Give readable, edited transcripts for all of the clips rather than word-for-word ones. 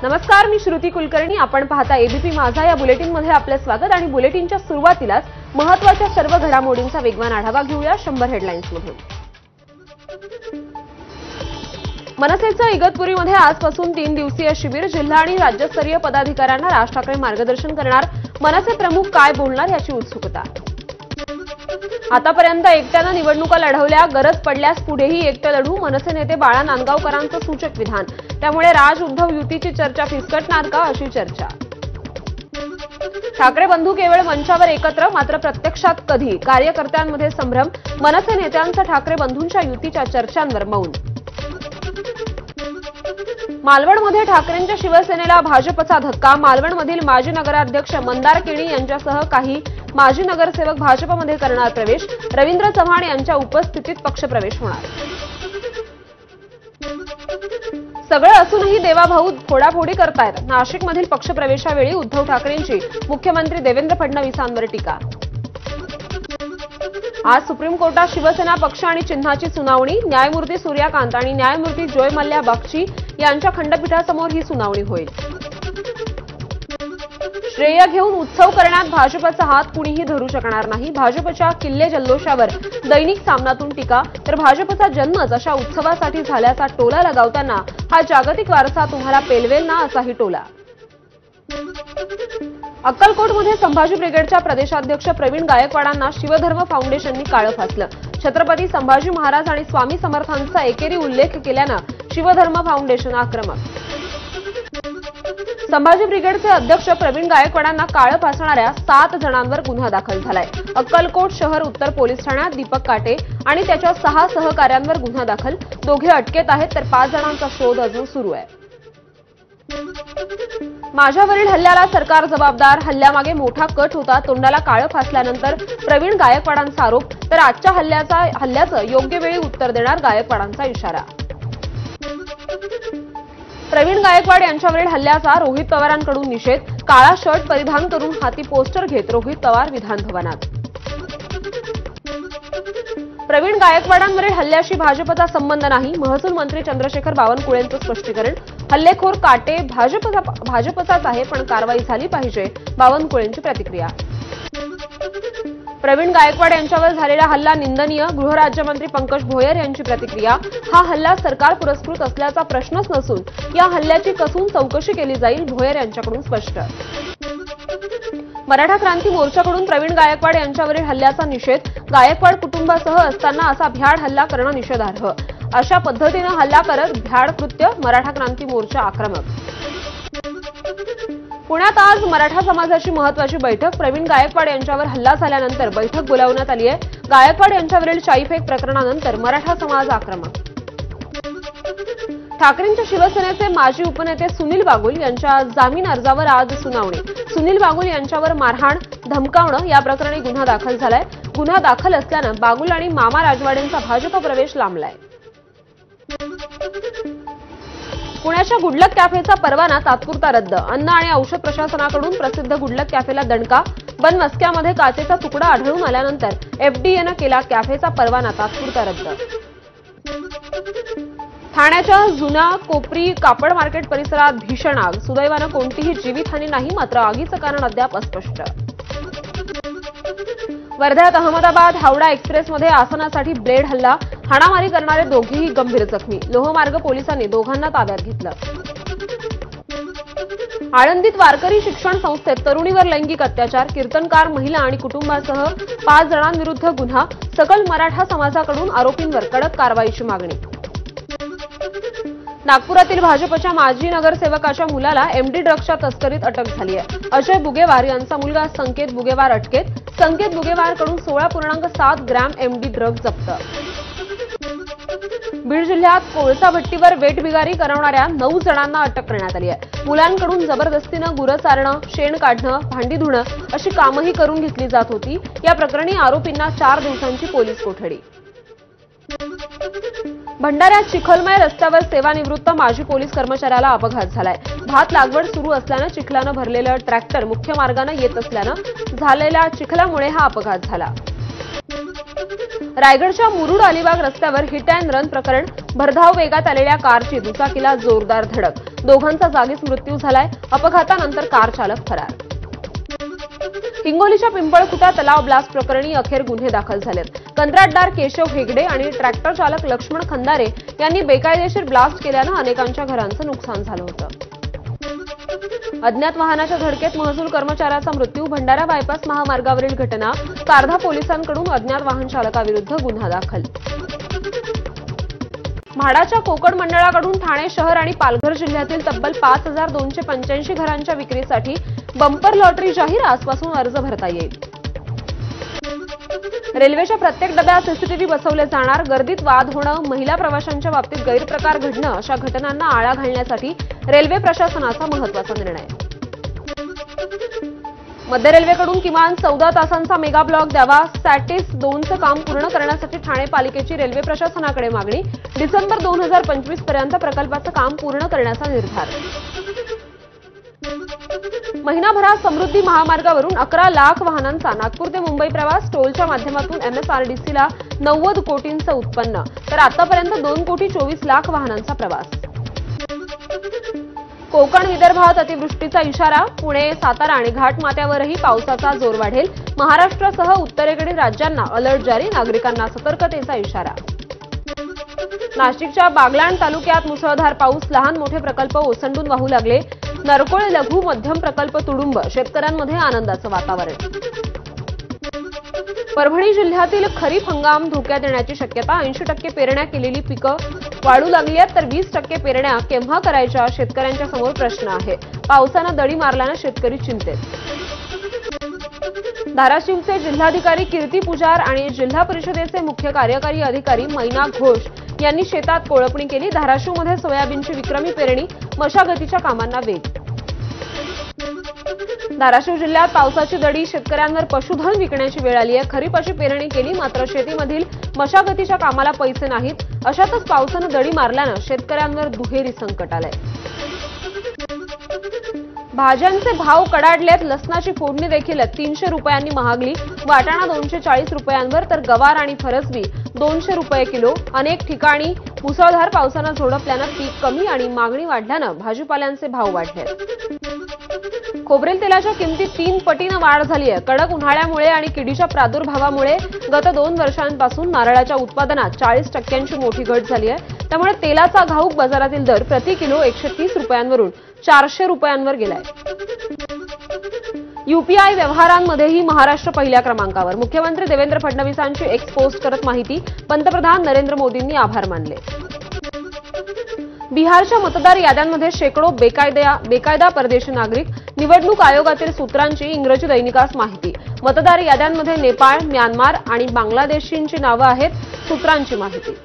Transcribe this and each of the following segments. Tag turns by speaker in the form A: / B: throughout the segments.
A: नमस्कार, मी श्रुती कुलकर्णी. आपण पाहता एबीपी माझा. या बुलेटिनमध्ये आपले स्वागत आणि बुलेटिनच्या सुरुवातीलाच महत्त्वाच्या सर्व घडामोडींचा वेगवान आढावा घेऊया 100 हेडलाईन्समधून. मनसेचं इगतपुरीमध्ये आजपासून 3 दिवसीय शिबिर. जिल्हा आणि राज्यस्तरीय पदाधिकाऱ्यांना राज ठाकरे मार्गदर्शन करणार. मनसे प्रमुख काय बोलणार याची उत्सुकता. आतापर्यंत एकट्यानं निवडणुका लढवल्या, गरज पडल्यास पुढेही एकटं लढू. मनसे नेते बाळा नांदगावकरांचं सूचक विधान. त्यामुळे राज उद्धव युतीची चर्चा फिसकटणार का, अशी चर्चा. ठाकरे बंधू केवळ मंचावर एकत्र, मात्र प्रत्यक्षात कधी. कार्यकर्त्यांमध्ये संभ्रम. मनसे नेत्यांचं ठाकरे बंधूंच्या युतीच्या चर्चांवर मौन. मालवणमध्ये ठाकरेंच्या शिवसेनेला भाजपचा धक्का. मालवणमधील माजी नगराध्यक्ष मंदार केणी यांच्यासह काही माजी नगरसेवक भाजपमध्ये करणार प्रवेश. रवींद्र चव्हाण यांच्या उपस्थितीत पक्षप्रवेश होणार. सगळं असूनही देवाभाऊ फोडाफोडी करतायत. नाशिकमधील पक्षप्रवेशावेळी उद्धव ठाकरेंची मुख्यमंत्री देवेंद्र फडणवीसांवर टीका. आज सुप्रीम कोर्टात शिवसेना पक्ष आणि चिन्हाची सुनावणी. न्यायमूर्ती सूर्यकांत आणि न्यायमूर्ती जय मल्ल्या बागची यांच्या खंडपीठासमोर ही सुनावणी होईल. श्रेय घेऊन उत्सव करण्यात भाजपचा हात कुणीही धरू शकणार नाही. भाजपच्या किल्ले जल्लोषावर दैनिक सामनातून टीका. तर भाजपचा जन्मच अशा उत्सवासाठी झाल्याचा टोला लगावताना हा जागतिक वारसा तुम्हाला पेलवेल ना, असाही टोला. अक्कलकोटमध्ये संभाजी ब्रिगेडच्या प्रदेशाध्यक्ष प्रवीण गायकवाडांना शिवधर्म फाउंडेशननी काळं फासलं. छत्रपती संभाजी महाराज आणि स्वामी समर्थांचा एकेरी उल्लेख केल्यानं शिवधर्म फाउंडेशन आक्रमक. संभाजी ब्रिगेडचे अध्यक्ष प्रवीण गायकवाडांना काळं फासणाऱ्या 7 जणांवर गुन्हा दाखल झालाय. अक्कलकोट शहर उत्तर पोलीस ठाण्यात दीपक काटे आणि त्याच्या 6 सहकाऱ्यांवर गुन्हा दाखल. दोघे अटकेत आहेत, तर 5 जणांचा शोध अजून सुरू आहे. माझ्यावरील हल्ल्याला सरकार जबाबदार. हल्ल्यामागे मोठा कट होता. तोंडाला काळं फासल्यानंतर प्रवीण गायकवाडांचा आरोप. तर आजच्या हल्ल्याचं योग्य वेळी उत्तर देणार, गायकवाडांचा इशारा. प्रवीण गायकवाड यांच्यावरील हल्ल्याचा रोहित पवारांकडून निषेध. काळा शर्ट परिधान करून हाती पोस्टर घेत रोहित पवार विधानभवनात. प्रवीण गायकवाडांवरील हल्ल्याशी भाजपचा संबंध नाही. महसूल मंत्री चंद्रशेखर बावनकुळेंचं स्पष्टीकरण. हल्लेखोर काटे भाजपचाच आहे, पण कारवाई झाली पाहिजे, बावनकुळेंची प्रतिक्रिया. प्रवीण गायकवाड यांच्यावर झालेला हल्ला निंदनीय. गृहराज्यमंत्री पंकज भोयर यांची प्रतिक्रिया. हा हल्ला सरकार पुरस्कृत असल्याचा प्रश्नच नसून या हल्ल्याची कसून चौकशी केली जाईल, भोयर यांच्याकडून स्पष्ट. मराठा क्रांती मोर्चाकडून प्रवीण गायकवाड यांच्यावरील हल्ल्याचा निषेध. गायकवाड कुटुंबासह असताना असा भ्याड हल्ला करणं निषेधार्ह. अशा पद्धतीनं हल्ला करत भ्याड कृत्य. मराठा क्रांती मोर्चा आक्रमक. पुण्यात आज मराठा समाजाची महत्त्वाची बैठक. प्रवीण गायकवाड यांच्यावर हल्ला झाल्यानंतर बैठक बोलावण्यात आली आहे. गायकवाड यांच्यावरील शाईफेक प्रकरणानंतर मराठा समाज आक्रमक. ठाकरेंच्या शिवसेनेचे माजी उपनेते सुनील बागुल यांच्या जामीन अर्जावर आज सुनावणी. सुनील बागुल यांच्यावर मारहाण, धमकावणं या प्रकरणी गुन्हा दाखल झालाय. गुन्हा दाखल असल्यानं बागुल आणि मामा राजवाडेंचा भाजप प्रवेश लांबलाय. पुण्याच्या गुडलक कॅफेचा परवाना तात्पुरता रद्द. अन्न आणि औषध प्रशासनाकडून प्रसिद्ध गुडलक कॅफेला दणका. बनमस्क्यामध्ये काचेचा तुकडा आढळून आल्यानंतर एफडीएनं केला कॅफेचा परवाना तात्पुरता रद्द. ठाण्याच्या जुना कोपरी कापड मार्केट परिसरात भीषण आग. सुदैवानं कोणतीही जीवितहानी नाही, मात्र आगीचं कारण अद्याप अस्पष्ट. वर्ध्यात अहमदाबाद हावडा एक्सप्रेसमध्ये आसनासाठी ब्लेड हल्ला. हाणामारी करणारे दोघेही गंभीर जखमी. लोहमार्ग पोलिसांनी दोघांना ताब्यात घेतलं. आळंदीत वारकरी शिक्षण संस्थेत तरुणीवर लैंगिक अत्याचार. कीर्तनकार महिला आणि कुटुंबासह 5 जणांविरुद्ध गुन्हा. सकल मराठा समाजाकडून आरोपींवर कडक कारवाईची मागणी. नागपुरातील भाजपच्या माजी नगरसेवकाच्या मुलाला एमडी ड्रग्सच्या तस्करीत अटक झाली आहे. अजय बुगेवार यांचा मुलगा संकेत बुगेवार अटकेत. संकेत बुगेवारकडून 16.7 ग्रॅम एमडी ड्रग्ज जप्त. बीड जिल्ह्यात कोळसा भट्टीवर वेठबिगारी करणाऱ्या 9 जणांना अटक करण्यात आली आहे. मुलांकडून जबरदस्तीनं गुरं चारणं, शेण काढणं, भांडी धुणं अशी कामही करून घेतली जात होती. या प्रकरणी आरोपींना 4 दिवसांची पोलीस कोठडी. भंडाऱ्यात चिखलमय रस्त्यावर सेवानिवृत्त माजी पोलीस कर्मचाऱ्याला अपघात झालाय. भात लागवड सुरू असल्यानं चिखलानं भरलेलं ट्रॅक्टर मुख्य मार्गानं येत असल्यानं झालेल्या चिखलामुळे हा अपघात झाला. रायगडच्या मुरुड अलिबाग रस्त्यावर हिट अँड रन प्रकरण. भरधाव वेगात आलेल्या कारची दुचाकीला जोरदार धडक. दोघांचा जागीच मृत्यू झालाय. अपघातानंतर कार चालक फरार. हिंगोलीच्या पिंपळखुटा तलाव ब्लास्ट प्रकरणी अखेर गुन्हे दाखल झालेत. कंत्राटदार केशव हेगडे आणि ट्रॅक्टर चालक लक्ष्मण खंदारे यांनी बेकायदेशीर ब्लास्ट केल्यानं अनेकांच्या घरांचं नुकसान झालं होतं. अज्ञात वाहनाच्या धडकेत महसूल कर्मचाऱ्याचा मृत्यू. भंडारा बायपास महामार्गावरील घटना. कारधा पोलिसांकडून अज्ञात वाहन चालकाविरुद्ध गुन्हा दाखल. म्हाडाच्या कोकण मंडळाकडून ठाणे शहर आणि पालघर जिल्ह्यातील तब्बल 5285 घरांच्या विक्रीसाठी बंपर लॉटरी जाहीर. आजपासून अर्ज भरता येईल. रेल्वेच्या प्रत्येक डब्यात सीसीटीव्ही बसवले जाणार. गर्दीत वाद होणं, महिला प्रवाशांच्या बाबतीत गैरप्रकार घडणं अशा घटनांना आळा घालण्यासाठी रेल्वे प्रशासनाचा महत्त्वाचा निर्णय. मध्य रेल्वेकडून किमान 14 तासांचा मेगा ब्लॉक द्यावा. सॅटिस 2चं काम पूर्ण करण्यासाठी ठाणे पालिकेची रेल्वे प्रशासनाकडे मागणी. डिसेंबर 2025 पर्यंत प्रकल्पाचं काम पूर्ण करण्याचा निर्धार. महिनाभरात समृद्धी महामार्गावरून 11 लाख वाहनांचा नागपूर ते मुंबई प्रवास. टोलच्या माध्यमातून एमएसआरडीसीला 90 कोटींचं उत्पन्न, तर आतापर्यंत 2 कोटी 24 लाख वाहनांचा प्रवास. कोकण विदर्भात अतिवृष्टीचा इशारा. पुणे, सातारा आणि घाटमाथ्यावरही पावसाचा जोर वाढेल. महाराष्ट्रासह उत्तरेकडील राज्यांना अलर्ट जारी. नागरिकांना सतर्कतेचा इशारा. नाशिकच्या बागलाण तालुक्यात मुसळधार पाऊस. लहान मोठे प्रकल्प ओसंडून वाहू लागले. नरकोळ लघु मध्यम प्रकल्प तुडुंब. शेतकऱ्यांमध्ये आनंदाचं वातावरण. परभणी जिल्ह्यातील खरीप हंगाम धोक्यात येण्याची शक्यता. 80% पेरण्या केलेली पिकं वाढू लागली आहेत, तर 20% पेरण्या केव्हा करायच्या, शेतकऱ्यांच्या समोर प्रश्न आहे. पावसानं दडी मारल्यानं शेतकरी चिंतेत. धाराशिवचे जिल्हाधिकारी कीर्ती पुजार आणि जिल्हा परिषदेचे मुख्य कार्यकारी अधिकारी मैना घोष यांनी शेतात कोळपणी केली. धाराशिवमध्ये सोयाबीनची विक्रमी पेरणी. मशागतीच्या कामांना वेग. धाराशिव जिल्ह्यात पावसाची दडी. शेतकऱ्यांवर पशुधन विकण्याची वेळ आली आहे. खरीपाची पेरणी केली, मात्र शेतीमधील मशागतीच्या कामाला पैसे नाहीत. अशातच पावसानं दडी मारल्यानं शेतकऱ्यांवर दुहेरी संकट आलंय. भाज्यांचे भाव कडाडलेत. लसणाची फोडणी देखील 300 रुपयांनी महागली. वाटाणा 240 रुपयांवर, तर गवार आणि फरसबी 200 रुपये किलो. अनेक ठिकाणी मुसळधार पावसानं झोडपल्यानं पीक कमी आणि मागणी वाढल्यानं भाजीपाल्यांचे भाव वाढले. खोबरेल तेलाच्या किमतीत 3 पटीनं वाढ झाली आहे. कडक उन्हाळ्यामुळे आणि किडीच्या प्रादुर्भावामुळे गत 2 वर्षांपासून नारळाच्या उत्पादनात 40% मोठी घट झाली आहे. त्यामुळे तेलाचा घाऊक बाजारातील दर प्रति किलो 130 रुपयांवरून 400 रुपयांवर गेलाय. यूपीआय व्यवहारांमध्येही महाराष्ट्र पहिल्या क्रमांकावर. मुख्यमंत्री देवेंद्र फडणवीसांची एक्स पोस्ट करत माहिती. पंतप्रधान नरेंद्र मोदींनी आभार मानले. बिहारच्या मतदार याद्यांमध्ये शेकडो बेकायदा परदेशी नागरिक. निवडणूक आयोगातील सूत्रांची इंग्रजी दैनिकास माहिती. मतदार याद्यांमध्ये नेपाळ, म्यानमार आणि बांगलादेशींची नावं आहेत. सूत्रांची माहिती.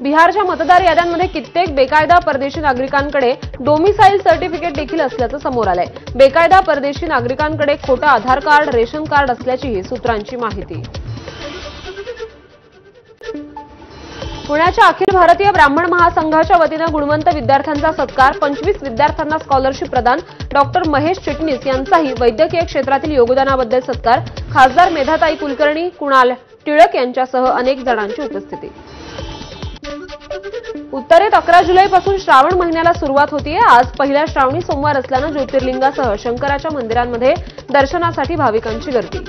A: बिहारच्या मतदार याद्यांमध्ये कित्येक बेकायदा परदेशी नागरिकांकडे डोमिसाईल सर्टिफिकेट देखील असल्याचं समोर आलंय. बेकायदा परदेशी नागरिकांकडे खोटं आधार कार्ड, रेशन कार्ड असल्याचीही सूत्रांची माहिती. पुण्याच्या अखिल भारतीय ब्राह्मण महासंघाच्या वतीनं गुणवंत विद्यार्थ्यांचा सत्कार. 25 विद्यार्थ्यांना स्कॉलरशिप प्रदान. डॉक्टर महेश चिटणीस यांचाही वैद्यकीय क्षेत्रातील योगदानाबद्दल सत्कार. खासदार मेधाताई कुलकर्णी, कुणाल टिळक यांच्यासह अनेक जणांची उपस्थिती. उत्तरेत 11 जुलैपासून श्रावण महिन्याला सुरुवात होतीये. आज पहिला श्रावणी सोमवार असल्यानं ज्योतिर्लिंगासह शंकराच्या मंदिरांमध्ये दर्शनासाठी भाविकांची गर्दी.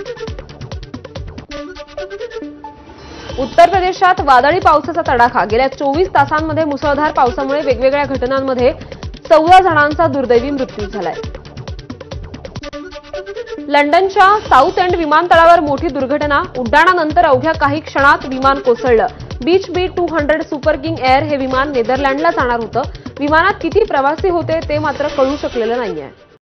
A: उत्तर प्रदेशात वादळी पावसाचा तडाखा. गेल्या 24 तासांमध्ये मुसळधार पावसामुळे वेगवेगळ्या घटनांमध्ये 14 जणांचा दुर्दैवी मृत्यू झालाय. लंडनच्या साऊथ एंड विमानतळावर मोठी दुर्घटना. उड्डाणानंतर अवघ्या काही क्षणात विमान कोसळलं. Beach B200 super king air हे विमान नेदरलँडला जाणार होतं. विमानात किती प्रवासी होते ते मात्र कळू शकलेलं नाहीये.